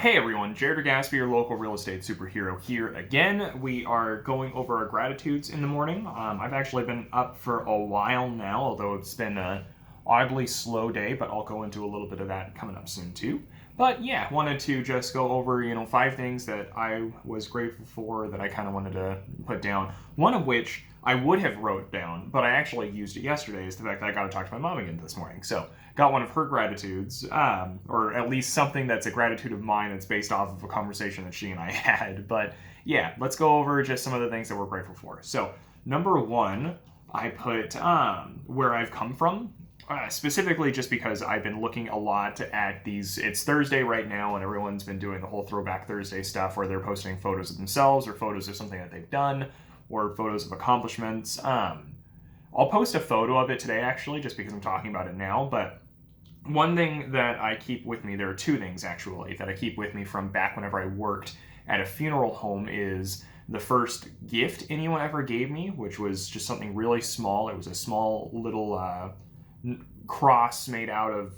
Hey everyone, Jared Gaspi, your local real estate superhero here again. We are going over our gratitudes in the morning. I've actually been up for a while now, although it's been a oddly slow day, but I'll go into a little bit of that coming up soon too. But yeah, wanted to just go over, 5 things that I was grateful for that I kind of wanted to put down. One of which I would have wrote down, but I actually used it yesterday, is the fact that I got to talk to my mom again this morning. So got one of her gratitudes, or at least something that's a gratitude of mine that's based off of a conversation that she and I had. But yeah, let's go over just some of the things that we're grateful for. So number one, I put where I've come from. Specifically just because I've been looking a lot at these. It's Thursday right now, and everyone's been doing the whole Throwback Thursday stuff where they're posting photos of themselves or photos of something that they've done or photos of accomplishments. I'll post a photo of it today, actually, just because I'm talking about it now. But one thing that I keep with me, there are 2 things actually that I keep with me from back whenever I worked at a funeral home, is the first gift anyone ever gave me, which was just something really small. It was a small little cross made out of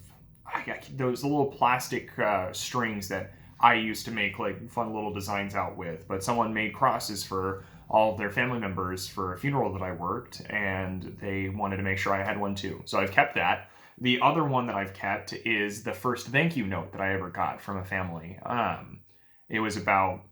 those little plastic strings that I used to make like fun little designs out with. But someone made crosses for all of their family members for a funeral that I worked, and they wanted to make sure I had one too. So I've kept that. The other one that I've kept is the first thank you note that I ever got from a family. It was about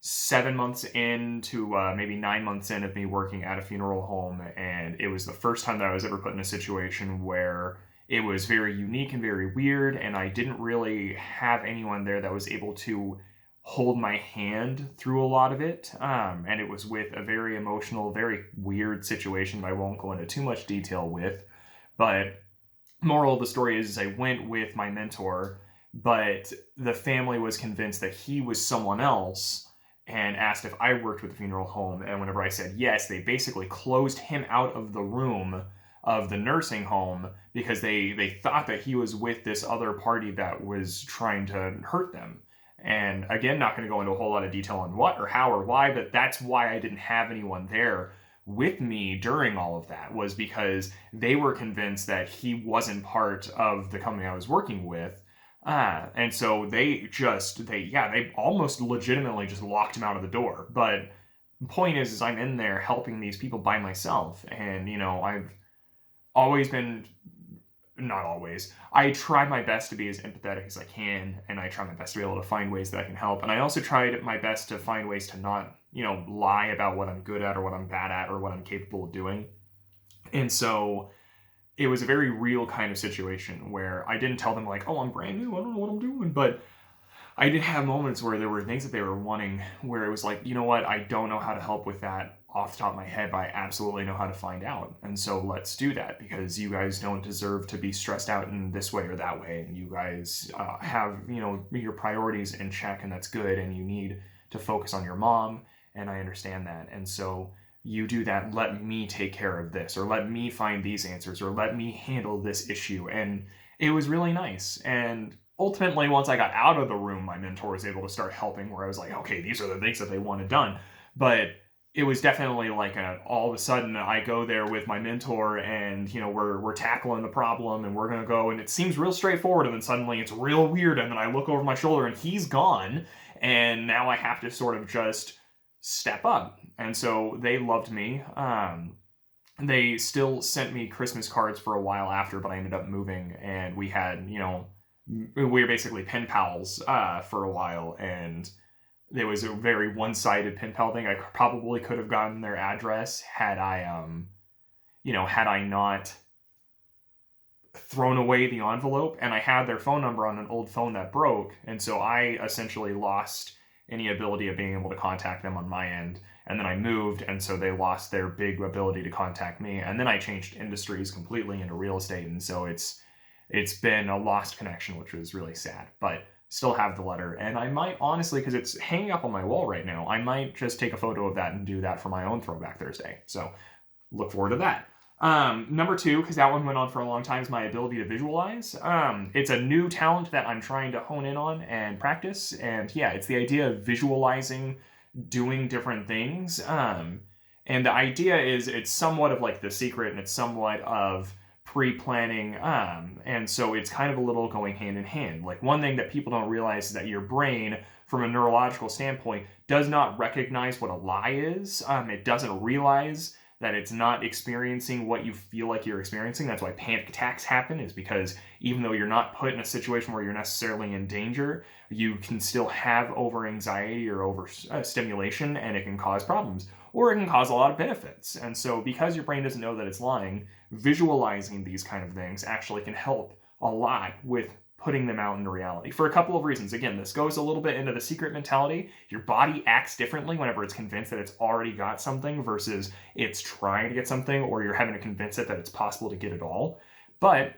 7 months into maybe 9 months in of me working at a funeral home, and it was the first time that I was ever put in a situation where it was very unique and very weird, and I didn't really have anyone there that was able to hold my hand through a lot of it, and it was with a very emotional, very weird situation that I won't go into too much detail with. But moral of the story is I went with my mentor, but the family was convinced that he was someone else and asked if I worked with the funeral home. And whenever I said yes, they basically closed him out of the room of the nursing home because they thought that he was with this other party that was trying to hurt them. And again, not going to go into a whole lot of detail on what or how or why, but that's why I didn't have anyone there with me during all of that, was because they were convinced that he wasn't part of the company I was working with. And so they almost legitimately just locked him out of the door. But the point is I'm in there helping these people by myself. And, I've always been, not always, I try my best to be as empathetic as I can. And I try my best to be able to find ways that I can help. And I also tried my best to find ways to not, lie about what I'm good at or what I'm bad at or what I'm capable of doing. And so it was a very real kind of situation where I didn't tell them like, oh, I'm brand new, I don't know what I'm doing. But I did have moments where there were things that they were wanting where it was like, you know what, I don't know how to help with that off the top of my head, but I absolutely know how to find out. And so let's do that, because you guys don't deserve to be stressed out in this way or that way. And you guys have, your priorities in check, and that's good. And you need to focus on your mom. And I understand that. And so you do that, let me take care of this, or let me find these answers, or let me handle this issue. And it was really nice. And ultimately, once I got out of the room, my mentor was able to start helping, where I was like, okay, these are the things that they wanted done. But it was definitely like all of a sudden I go there with my mentor, and we're tackling the problem, and we're gonna go, and it seems real straightforward, and then suddenly it's real weird, and then I look over my shoulder and he's gone, and now I have to sort of just step up. And so they loved me. They still sent me Christmas cards for a while after, but I ended up moving, and we had, we were basically pen pals for a while, and there was a very one-sided pen pal thing. I probably could have gotten their address had I not thrown away the envelope, and I had their phone number on an old phone that broke, and so I essentially lost any ability of being able to contact them on my end. And then I moved, and so they lost their big ability to contact me. And then I changed industries completely into real estate, and so it's been a lost connection, which was really sad. But still have the letter, and I might honestly, because it's hanging up on my wall right now, I might just take a photo of that and do that for my own Throwback Thursday. So look forward to that. Number 2, because that one went on for a long time, is my ability to visualize. It's a new talent that I'm trying to hone in on and practice. And yeah, it's the idea of visualizing doing different things. And the idea is it's somewhat of like The Secret, and it's somewhat of pre-planning, and so it's kind of a little going hand in hand. Like, one thing that people don't realize is that your brain, from a neurological standpoint, does not recognize what a lie is. It doesn't realize that it's not experiencing what you feel like you're experiencing. That's why panic attacks happen, is because even though you're not put in a situation where you're necessarily in danger, you can still have over anxiety or over stimulation, and it can cause problems, or it can cause a lot of benefits. And so because your brain doesn't know that it's lying, visualizing these kind of things actually can help a lot with putting them out into reality for a couple of reasons. Again, this goes a little bit into the secret mentality. Your body acts differently whenever it's convinced that it's already got something versus it's trying to get something, or you're having to convince it that it's possible to get it all. But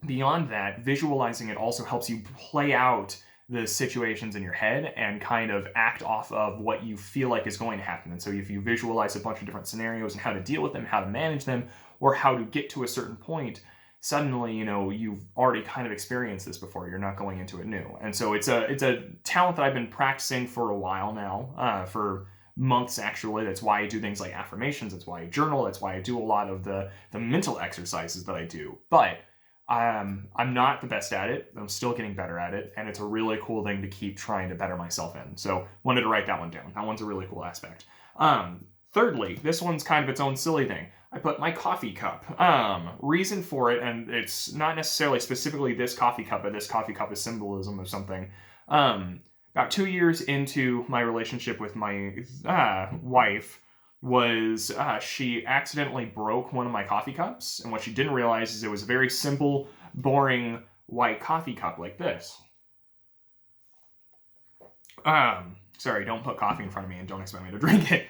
beyond that, visualizing it also helps you play out the situations in your head and kind of act off of what you feel like is going to happen. And so if you visualize a bunch of different scenarios and how to deal with them, how to manage them, or how to get to a certain point, suddenly, you've already kind of experienced this before. You're not going into it new. And so it's a talent that I've been practicing for a while now, for months actually. That's why I do things like affirmations. That's why I journal. That's why I do a lot of the mental exercises that I do. But I'm not the best at it. I'm still getting better at it, and it's a really cool thing to keep trying to better myself in. So wanted to write that one down. That one's a really cool aspect. Thirdly, this one's kind of its own silly thing. I put my coffee cup. Reason for it, and it's not necessarily specifically this coffee cup, but this coffee cup is symbolism of something. About 2 years into my relationship with my wife, she accidentally broke one of my coffee cups, and what she didn't realize is it was a very simple, boring white coffee cup like this. Sorry, don't put coffee in front of me and don't expect me to drink it.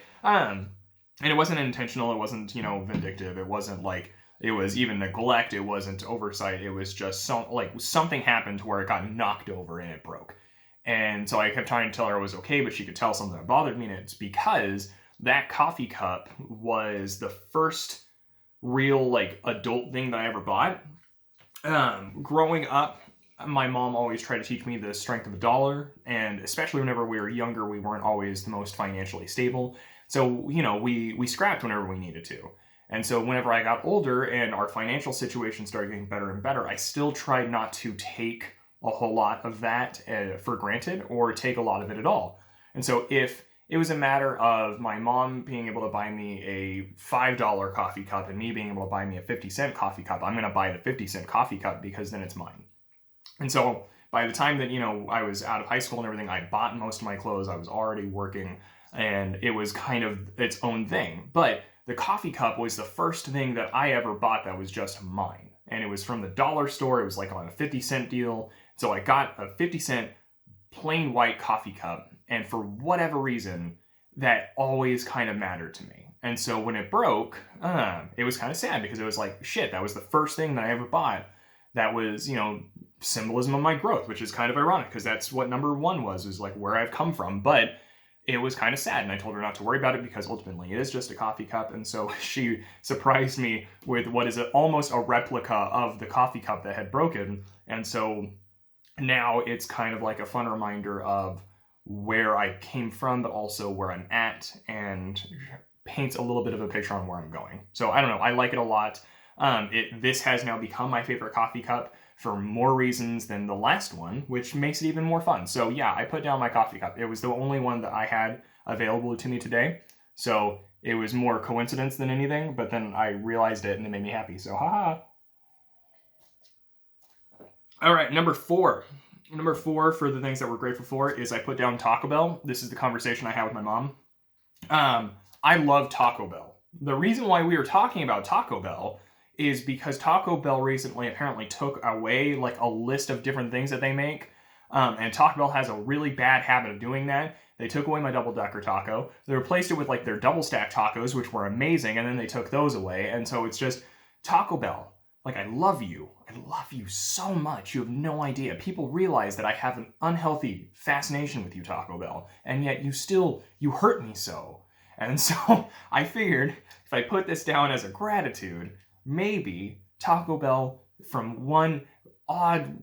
And it wasn't intentional, it wasn't, vindictive, it wasn't like it was even neglect, it wasn't oversight, it was just something happened to where it got knocked over and it broke. And so I kept trying to tell her it was okay, but she could tell something that bothered me, and it's because that coffee cup was the first real, adult thing that I ever bought. Growing up, my mom always tried to teach me the strength of a dollar, and especially whenever we were younger, we weren't always the most financially stable. So, we scrapped whenever we needed to. And so whenever I got older and our financial situation started getting better and better, I still tried not to take a whole lot of that for granted, or take a lot of it at all. And so if it was a matter of my mom being able to buy me a $5 coffee cup and me being able to buy me a 50-cent coffee cup, I'm going to buy the 50-cent coffee cup because then it's mine. And so by the time that, I was out of high school and everything, I bought most of my clothes, I was already working, and it was kind of its own thing. But the coffee cup was the first thing that I ever bought that was just mine. And it was from the dollar store. It was like on a 50-cent deal. So I got a 50-cent plain white coffee cup. And for whatever reason, that always kind of mattered to me. And so when it broke, it was kind of sad, because it was like, shit, that was the first thing that I ever bought that was, symbolism of my growth, which is kind of ironic because that's what number one was like where I've come from. But it was kind of sad, and I told her not to worry about it because ultimately it is just a coffee cup. And so she surprised me with what is almost a replica of the coffee cup that had broken. And so now it's kind of like a fun reminder of where I came from, but also where I'm at, and paints a little bit of a picture on where I'm going. So I don't know, I like it a lot. This has now become my favorite coffee cup for more reasons than the last one, which makes it even more fun. So yeah, I put down my coffee cup. It was the only one that I had available to me today. So it was more coincidence than anything, but then I realized it and it made me happy. So haha. All right, number four. Number four for the things that we're grateful for is I put down Taco Bell. This is the conversation I had with my mom. I love Taco Bell. The reason why we were talking about Taco Bell is because Taco Bell recently apparently took away a list of different things that they make. And Taco Bell has a really bad habit of doing that. They took away my double-decker taco. They replaced it with their double-stack tacos, which were amazing, and then they took those away. And so it's just Taco Bell. I love you. I love you so much. You have no idea. People realize that I have an unhealthy fascination with you, Taco Bell, and yet you hurt me so. And so I figured if I put this down as a gratitude, maybe Taco Bell, from one odd,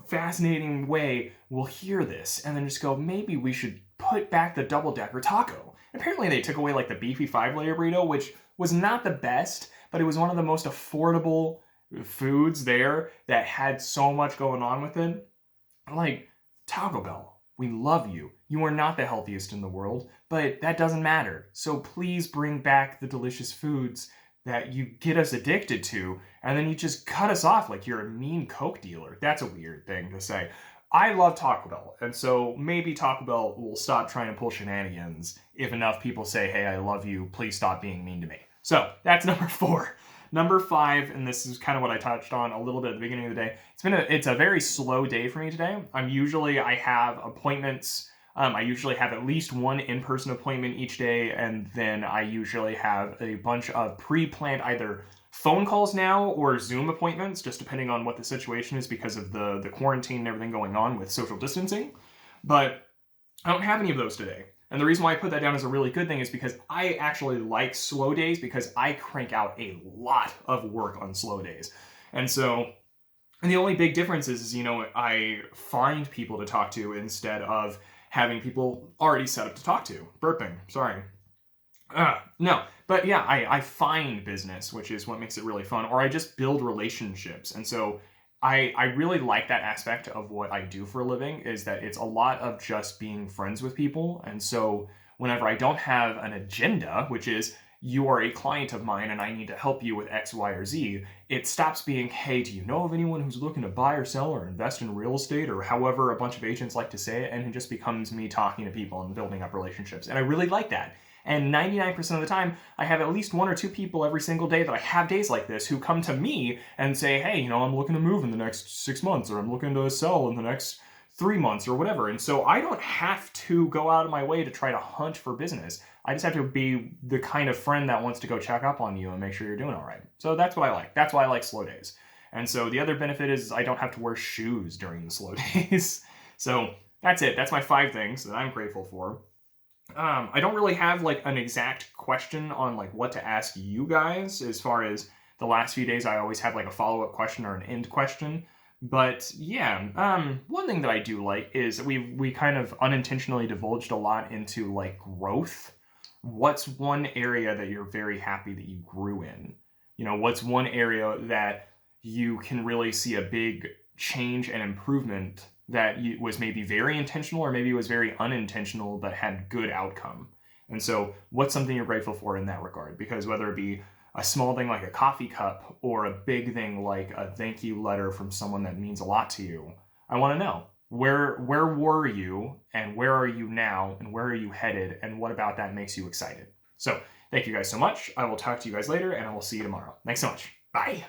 fascinating way, will hear this and then just go, maybe we should put back the double-decker taco. Apparently they took away the beefy 5-layer burrito, which was not the best, but it was one of the most affordable foods there that had so much going on with it. Like Taco Bell, we love you. You are not the healthiest in the world, but that doesn't matter. So please bring back the delicious foods that you get us addicted to, and then you just cut us off like you're a mean Coke dealer. That's a weird thing to say. I love Taco Bell, and so maybe Taco Bell will stop trying to pull shenanigans if enough people say, hey, I love you, please stop being mean to me. So that's number 4. Number 5, and this is kind of what I touched on a little bit at the beginning of the day. It's a very slow day for me today. I have appointments. I usually have at least one in-person appointment each day, and then I usually have a bunch of pre-planned either phone calls now or Zoom appointments, just depending on what the situation is because of the quarantine and everything going on with social distancing. But I don't have any of those today. And the reason why I put that down as a really good thing is because I actually like slow days because I crank out a lot of work on slow days. And the only big difference is, I find people to talk to instead of having people already set up to talk to. Burping, sorry. No, but yeah, I find business, which is what makes it really fun, or I just build relationships. And so I really like that aspect of what I do for a living, is that it's a lot of just being friends with people. And so whenever I don't have an agenda, which is you are a client of mine and I need to help you with X, Y, or Z, it stops being, hey, do you know of anyone who's looking to buy or sell or invest in real estate, or however a bunch of agents like to say it, and it just becomes me talking to people and building up relationships. And I really like that. And 99% of the time, I have at least 1 or 2 people every single day that I have days like this who come to me and say, hey, I'm looking to move in the next 6 months, or I'm looking to sell in the next 3 months, or whatever. And so I don't have to go out of my way to try to hunt for business. I just have to be the kind of friend that wants to go check up on you and make sure you're doing all right. So that's what I like. That's why I like slow days. And so the other benefit is I don't have to wear shoes during the slow days. So that's it. That's my 5 things that I'm grateful for. I don't really have like an exact question on like what to ask you guys. As far as the last few days, I always have like a follow-up question or an end question. But yeah, one thing that I do like is we kind of unintentionally divulged a lot into like growth. What's one area that you're very happy that you grew in? What's one area that you can really see a big change and improvement that was maybe very intentional, or maybe it was very unintentional but had good outcome? And so what's something you're grateful for in that regard? Because whether it be a small thing like a coffee cup or a big thing like a thank you letter from someone that means a lot to you, I want to know, where were you and where are you now and where are you headed and what about that makes you excited? So thank you guys so much. I will talk to you guys later and I will see you tomorrow. Thanks so much. Bye.